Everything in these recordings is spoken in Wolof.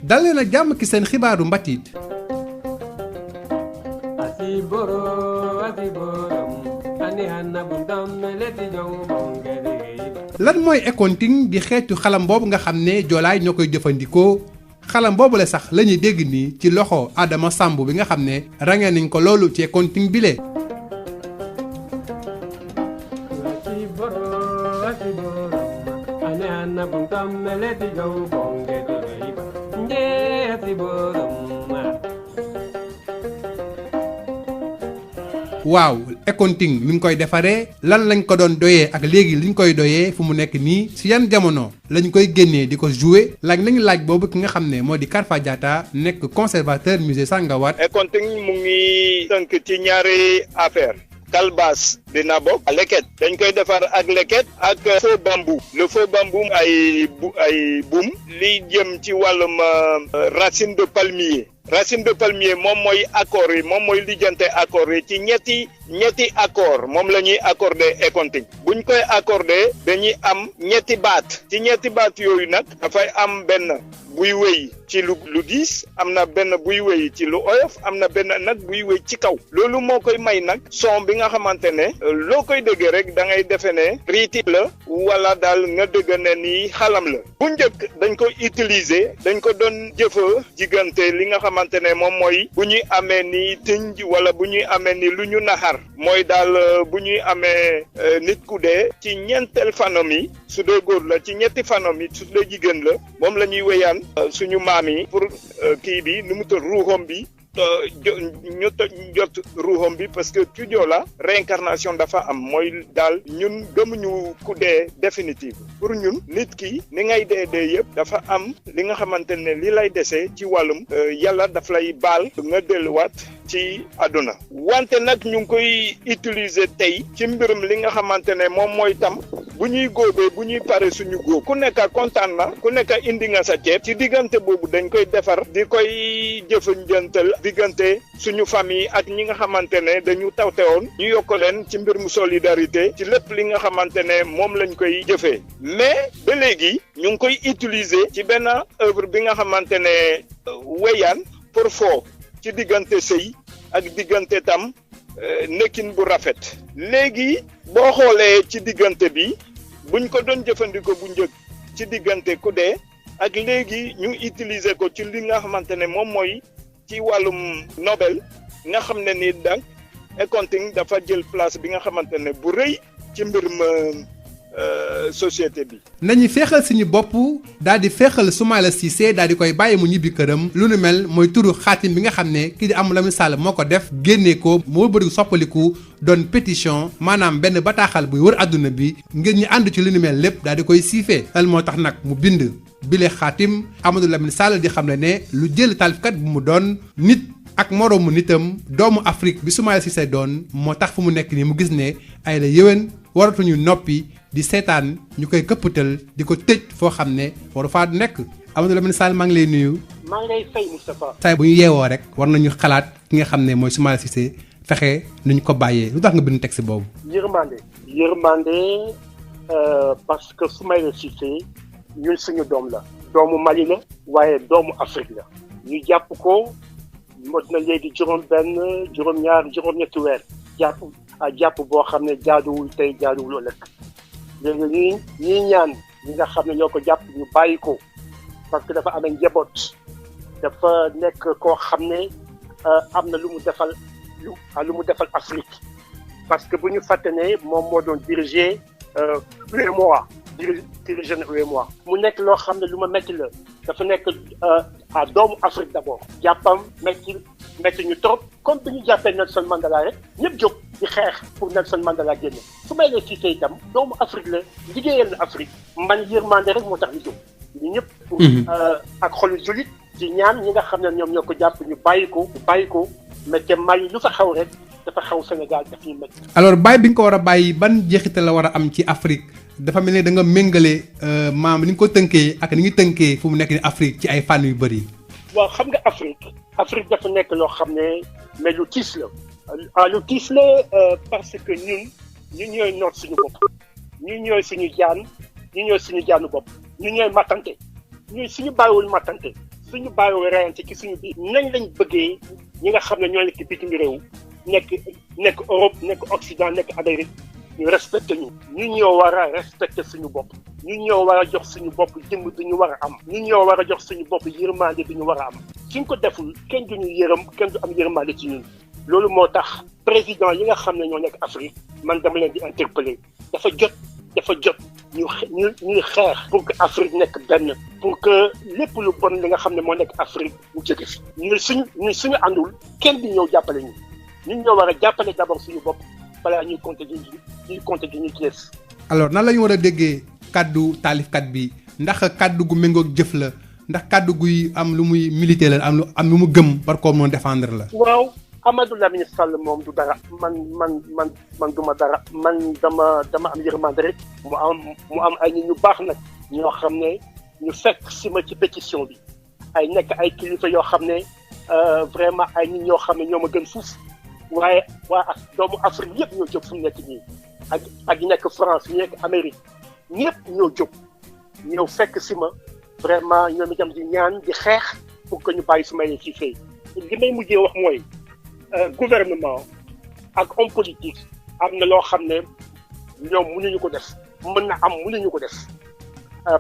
dalee na jàmm ki seen xibaaru mbatiit lan mooy accounting di xeetu xalam boobu nga xam ne joolaay ñoo koy jëfandikoo xalam boobu la sax la ñuy dégg nii ci loxo Adama Samb bi nga xam ne ràññee nañ ko loolu ci accounting bile. waaw accounting ni ñu koy defaree lan lañ ko doon doyee ak léegi liñ koy doyee fu mu nekk nii si yan jamono lañ koy génnee di ko jouer laaj nañu laaj boobu ki nga xam ne moo di Karfa Diatta nekk conservateur musée Sangawat. accounting mu ngi tënk ci ñaari affaire kalbaas dina bokk leket dañ koy defar ak leket ak feu bambou le feu bambou ay buum li jëm ci wàllum racine de palmier moom mooy accord yi moom mooy lijjante accord yi ci ñetti accord moom la ñuy accordé accounting buñ koy accordé dañuy am ñetti baat ci ñetti baat yooyu nag dafay am benn buy wéy ci lu diis am na benn buy wéy ci lu oyof am na benn nag buy wéy ci kaw loolu moo koy may nag son bi nga xamante ne loo koy déggee rek da ngay defe ne riiti la wala daal nga dégg ne ni xalam la bu njëkk dañ ko utiliser dañ ko doon jëfa diggante li nga xamante ne moom mooy bu ñuy amee ni tënj wala bu ñuy amee ni lu ñu naxar mooy daal bu ñuy amee nit ku dee ci ñeenteel fanom yi su dee góor la ci ñetti fanom yi su dee jigéen la moom la ñuy wéyaan suñu maam yi pour kii bi nu mu tudd ruuxam bi ñu jot ruuxam bi parce que ci Joola réincarnation dafa am mooy daal ñun gëmuñu ku dee définitive pour ñun nit ki ni ngay dee yëpp dafa am li nga xamante ne li lay desee ci wàllum yàlla daf lay baal nga delluwaat ci àdduna wante nag ñu ngi koy utiliser tey ci mbirum li nga xamante ne moom mooy tam bu ñuy góobee bu ñuy pare suñu góob ku nekk kontaan na ku nekk indi nga sa ceeb ci diggante boobu dañ koy defar di koy jëfanjantal diggante suñu famille ak ñi nga xamante ne dañu tawtewoon ñu yokk leen ci mbir mu solidarité ci lépp li nga xamante ne moom lañ koy jëfee mais ba léegi ñu ngi koy utiliser ci benn œuvre bi nga xamante ne weyaan pour foo ci diggante sëy ak diggante tam nekkin bu rafet léegi boo xoolee ci diggante bi buñ ko doon jëfandikoo bu njëkk ci diggante ku dee ak léegi ñu utiliser ko ci li nga xamante ne moom mooy ci wàllum Nobel nga xam ne ni donc accounting dafa jël place bi nga xamante ne bu rëy ci mbirum société bi. nañu feexal suñu bopp daal di feexal Soumaïla Cissé daal di koy bàyyi mu ñibbi këram lu nu mel mooy turu xaatim bi nga xam ne kii di Amadou Lamine Sall moo ko def génnee ko moo bëri soppaliku doon pétition maanaam benn bataaxal buy wër àdduna bi ngir ñu ànd ci lu nu mel lépp daal di koy siifee lan moo tax nag mu bind bile xaatim Amadou Lamine Sall di xam ne lu jël taalifkat bu mu doon nit ak moroomu nitam doomu Afrique bi Soumaïla Cissé doon moo tax fu mu nekk nii mu gis ne ay la yéwén waratuñu noppi di seetaan ñu koy këppatal di ko tëj foo xam ne waru faa nekk Amadou Lamine Sall maa ngi lay nuyu. maa ngi lay fay Moustapha. saa bu ñu yeewoo rek war nañu xalaat ki nga xam ne mooy Soumaïla Cissé fexe nu ñu ko bàyyee lu tax nga bind texte boobu. yërmande parce que Soumaïla Cissé ñun suñu doom la. doomu Mali la. waaye doomu Afrique la. ñu jàpp ko mot na léegi juróom-ñaar juróom-ñetti weer. jàpp boo xam ne jaaduwul tey jaaduwul ëllëg léegi ñii ñaan ñi nga xam ne ñoo ko jàpp ñu bàyyi ko parce que dafa amee njaboot dafa nekk koo xam ne am na lu mu defal Afrique parce que bu ñu fàtte ne moom moo doon diriger UEMOA diriger na UEMOA mu nekk loo xam ne lu ma métti la dafa nekk à doomu Afrique d'abord jàppam métti ñu trop comme bi ñu jàppee Nelson Mandela rek ñëpp jóg di xeex pour Nelson Mandela génne Soumaïla Cissé itam doomu Afrique la liggéeyal na Afrique man yërmande rek moo tax ñu jóg ñu ñëpp pour ak xolu jullit di ñaan ñi nga xam ne ñoom ñoo ko jàpp ñu bàyyi ko mais te Mali lu fa xew rek dafa xew Sénégal daf ñuy métti. alors bàyyi bi nga ko war a bàyyi ban jeexital la war a am ci Afrique dafa mel ne da nga méngale maam ni nga ko tënkee ak ni ngi tënkee fu mu nekk ni Afrique ci ay fànn yu bëri. waaw xam nga Afrique dafa nekk loo xam ne mais lu tiis la lu tiis la parce que ñun ñooy noot suñu bopp ñun ñooy suñu jaanu bopp ñun ñooy mattante ñun suñu bàyyiwul mattante suñu bàyyoo reyante ci suñu biir nañ lañ bëggee ñi nga xam ne ñoo nekk bitim réew nekk Europe nekk Occident nekk Amérique ñu respecté ñu ñoo war a respecté suñu bopp ñun ñoo war a jox suñu bopp jëmm bi ñu war a am ñun ñoo war a jox suñu bopp yërmande bi ñu war a am suñ ko deful kenn duñu yërëm kenn du am yërmande ci ñun loolu moo tax président yi nga xam ne ñoo nekk Afrique man dama leen di interpeller dafa jot ñuy xeex pour que Afrique nekk benn pour que lépp lu bon li nga xam ne moo nekk Afrique mu jóge fi ñun suñu àndul kenn di ñëw jàppale ñu ñun ñoo war a jàppale d'abord suñu bopp balaa ñuy compter di ñu ci des. alors nan la ñu war a déggee kaddu taalifkat bi ndax kaddu gu méngoog jëf la ndax kaddu guy am lu muy militer la am lu mu gëm war koo mën défendre la. waaw Amadou Lamine Sall moom du dara man duma dara man dama am yërmande rek mu am ay nit ñu baax nag ñoo xam ne ñu fekk si ma ci pétition bi nekk ay kilifa yoo xam ne vraiment ay nit ñoo xam ne ñoo ma gën fuuf waaye doomu Afrique yëpp ñoo jóg fu mu nekk nii ak nekk France ñu nekk Amérique ñëpp ñoo jóg ñëw fekk si ma vraiment ñoom itam di ñaan di xeex pour que ñu bàyyi Soumaïla Cissé li may mujjee wax mooy gouvernement ak homme politique am na loo xam ne ñoom mënuñu ko def mënuñu ko def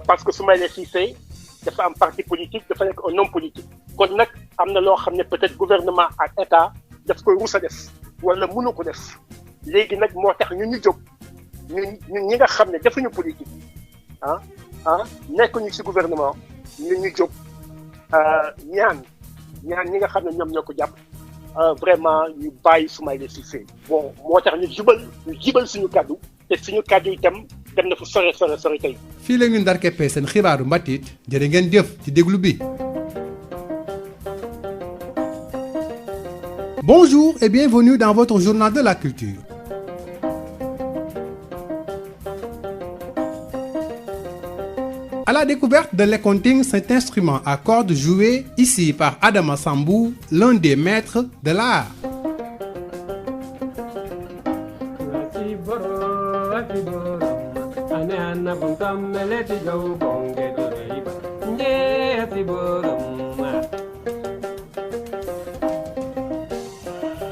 parce que Soumaïla Cissé dafa am parti politique dafa nekk un homme politique kon nag am na loo xam ne peut-être gouvernement ak état daf koy rus a def wala mënu ko def léegi nag moo tax ñu jóg ñun ñi nga xam ne defuñu politique nekkuñu ci gouvernement ñu jóg ñaan ñi nga xam ne ñoom ñoo ko jàpp vraiment ñu bàyyi Soumaïla Cissé bon moo tax ñu jibal suñu kàddu te suñu kàddu itam dem na fu sore tey. fii la ñu ndar keppee seen xibaaru mbatit jërë ngeen jëf ci déglu bi. Bonjour et bienvenue dans votre journal de la culture. À la découverte de l'éconting, cet instrument à cordes joué ici par Adama Sambou, l'un des maîtres de l'art.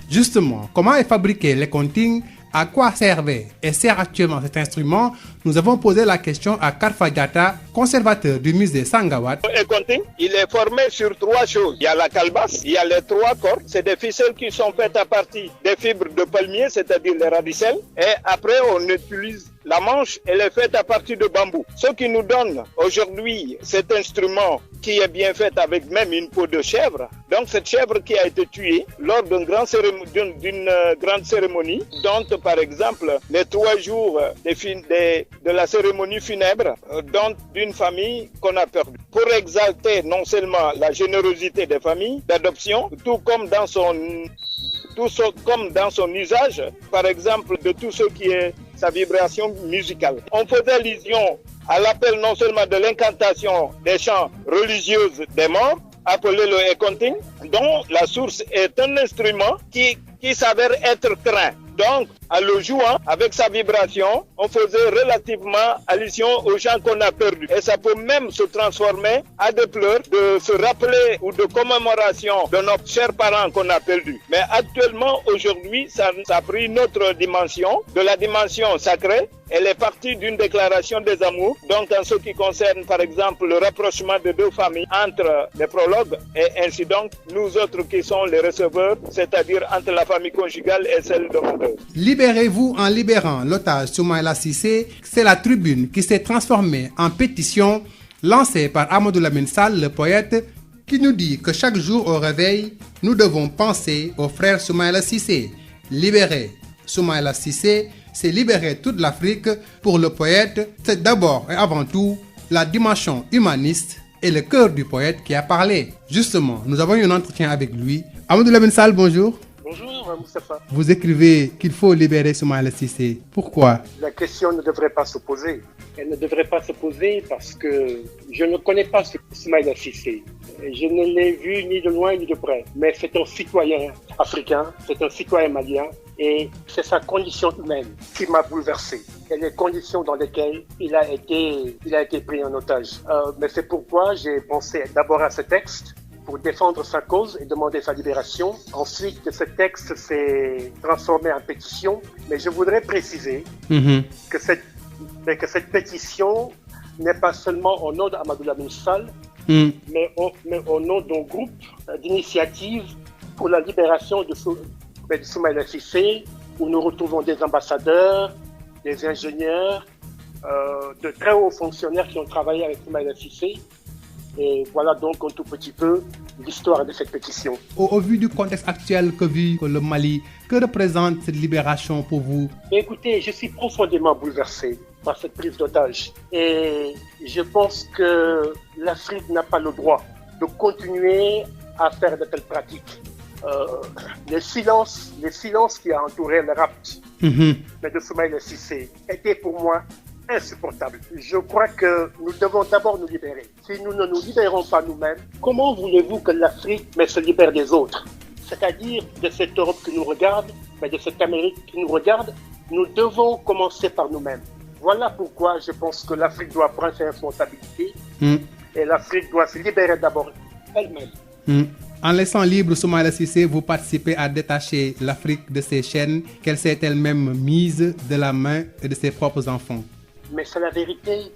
Justement, comment est fabriqué l'éconting? À quoi servait et sert actuellement cet instrument? Nous avons posé la question à Karfa Diatta, conservateur du musée Sangawat. Le éconting, il est formé sur trois choses. Il y a la calebasse, il y a les trois cordes. C'est des ficelles qui sont faites à partir des fibres de palmier, c'est-à-dire les radicelles. Et après, on utilise la manche, elle est faite à partir de bambou. Ce qui nous donne aujourd'hui cet instrument qui est bien fait avec même une peau de chèvre. Donc cette chèvre qui a été tuée lors d'une grande cérémonie, dont par exemple les 3 jours de la cérémonie funèbre d'une famille qu'on a perdue. Pour exalter non seulement la générosité des familles d'adoption, tout comme dans son usage, par exemple de tout ce qui est sa vibration musicale. On faisait allusion à l'appel non seulement de l'incantation des chants religieux des morts, appelé le éconting, dont la source est un instrument qui s'avère être train. Donc, en le jouant avec sa vibration, on faisait relativement allusion aux gens qu'on a perdus. Et ça peut même se transformer à des pleurs de se rappeler ou de commémoration de nos chers parents qu'on a perdus. Mais actuellement, aujourd'hui, ça a pris une autre dimension, de la dimension sacrée. Elle est partie d'une déclaration des amours. Donc, en ce qui concerne, par exemple, le rapprochement de 2 familles entre les prologues et ainsi donc, nous autres qui sommes les receveurs, c'est-à-dire entre la famille conjugale et celle de mon père. Libérez-vous en libérant l'otage Soumaïla Cissé. C'est la tribune qui s'est transformée en pétition lancée par Amadou Lamine Sall, le poète, qui nous dit que chaque jour au réveil, nous devons penser au frère Soumaïla Cissé. Libérer Soumaïla Cissé, c'est libérer toute l'Afrique. Pour le poète, c'est d'abord et avant tout la dimension humaniste et le cœur du poète qui a parlé. Justement, nous avons eu un entretien avec lui. Amadou Lamine Sall, bonjour. Bonjour, Moustapha. Vous écrivez qu'il faut libérer Soumaïla Cissé. Pourquoi? La question ne devrait pas se poser. Elle ne devrait pas se poser parce que je ne connais pas Soumaïla Cissé. Je ne l'ai vu ni de loin ni de près. Mais c'est un citoyen africain, c'est un citoyen malien et c'est sa condition humaine qui m'a bouleversé. Et les conditions dans lesquelles il a été pris en otage. Mais c'est pourquoi j'ai pensé d'abord à ce texte pour défendre sa cause et demander sa libération. Ensuite, ce texte s'est transformé en pétition, mais je voudrais préciser que cette pétition n'est pas seulement au nom d'Amadou Lamine Sall, mais au nom d'un groupe d'initiatives pour la libération de Soumaïla Cissé, où nous retrouvons des ambassadeurs, des ingénieurs, de très hauts fonctionnaires qui ont travaillé avec Soumaïla Cissé. Et voilà donc un tout petit peu l'histoire de cette pétition. Au vu du contexte actuel que vit le Mali, que représente cette libération pour vous? Écoutez, je suis profondément bouleversé par cette prise d'otage. Et je pense que l'Afrique n'a pas le droit de continuer à faire de telles pratiques. Le silence qui a entouré le rapt de Soumaïla Cissé était pour moi insupportable. Je crois que nous devons d'abord nous libérer. Si nous ne nous libérons pas nous-mêmes, comment voulez-vous que l'Afrique se libère des autres? C'est-à-dire de cette Europe qui nous regarde, mais de cette Amérique qui nous regarde, nous devons commencer par nous-mêmes. Voilà pourquoi je pense que l'Afrique doit prendre ses responsabilités et l'Afrique doit se libérer d'abord elle-même. En laissant libre Soumaïla Cissé, vous participez à détacher l'Afrique de ses chaînes qu'elle s'est elle-même mise de la main de ses propres enfants. Mais c'est la vérité.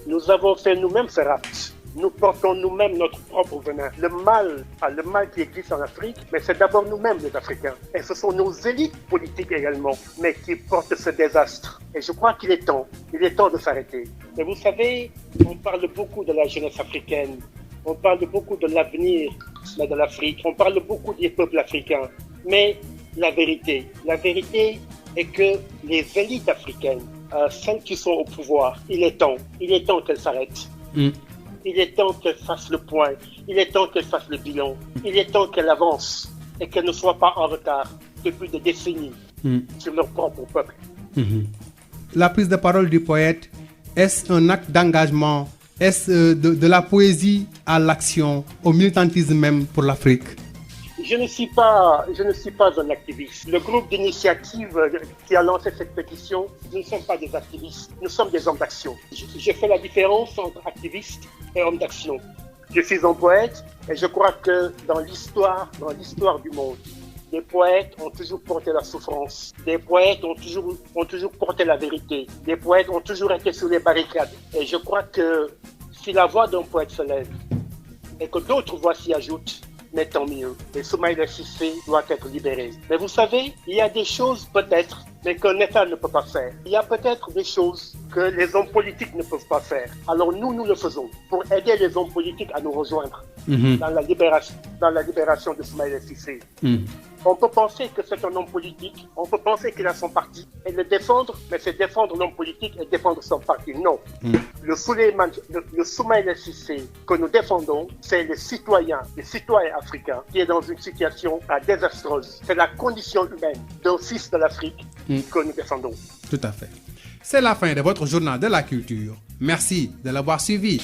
Nous avons fait nous-mêmes ce rapt. Nous portons nous-mêmes notre propre venin. Le mal qui existe en Afrique, mais c'est d'abord nous-mêmes les Africains. Et ce sont nos élites politiques également, mais qui portent ce désastre. Et je crois qu'il est temps de s'arrêter. Et vous savez, on parle beaucoup de la jeunesse africaine, on parle beaucoup de l'avenir de l'Afrique, on parle beaucoup des peuples africains. Mais la vérité est que les élites africaines, celles qui sont au pouvoir, il est temps qu'elles s'arrêtent. Il est temps qu'elles fassent le point, il est temps qu'elles fassent le bilan, il est temps qu'elles avancent et qu'elles ne soient pas en retard depuis des décennies sur leur propre peuple. La prise de parole du poète, est-ce un acte d'engagement? Est-ce de la poésie à l'action, au militantisme même pour l'Afrique? Je ne suis pas un activiste. Le groupe d'initiative qui a lancé cette pétition, nous ne sommes pas des activistes, nous sommes des hommes d'action. Je fais la différence entre activiste et homme d'action. Je suis un poète et je crois que dans l'histoire du monde, les poètes ont toujours porté la souffrance. Des poètes ont toujours porté la vérité. Des poètes ont toujours été sur les barricades. Et je crois que si la voix d'un poète se lève et que d'autres voix s'y ajoutent, mais tant mieux. Et Soumaïla Cissé doit être libéré. Mais vous savez, il y a des choses peut-être, mais qu'un État ne peut pas faire. Il y a peut-être des choses que les hommes politiques ne peuvent pas faire. Alors nous le faisons pour aider les hommes politiques à nous rejoindre dans la libération de Soumaïla Cissé. On peut penser que c'est un homme politique, on peut penser qu'il a son parti et le défendre, mais c'est défendre l'homme politique et défendre son parti. Non. Le Soumaïla Cissé que nous défendons, c'est les citoyens africains qui est dans une situation désastreuse. C'est la condition humaine d'un fils de l'Afrique que nous défendons. Tout à fait. C'est la fin de votre journal de la culture. Merci de l'avoir suivi.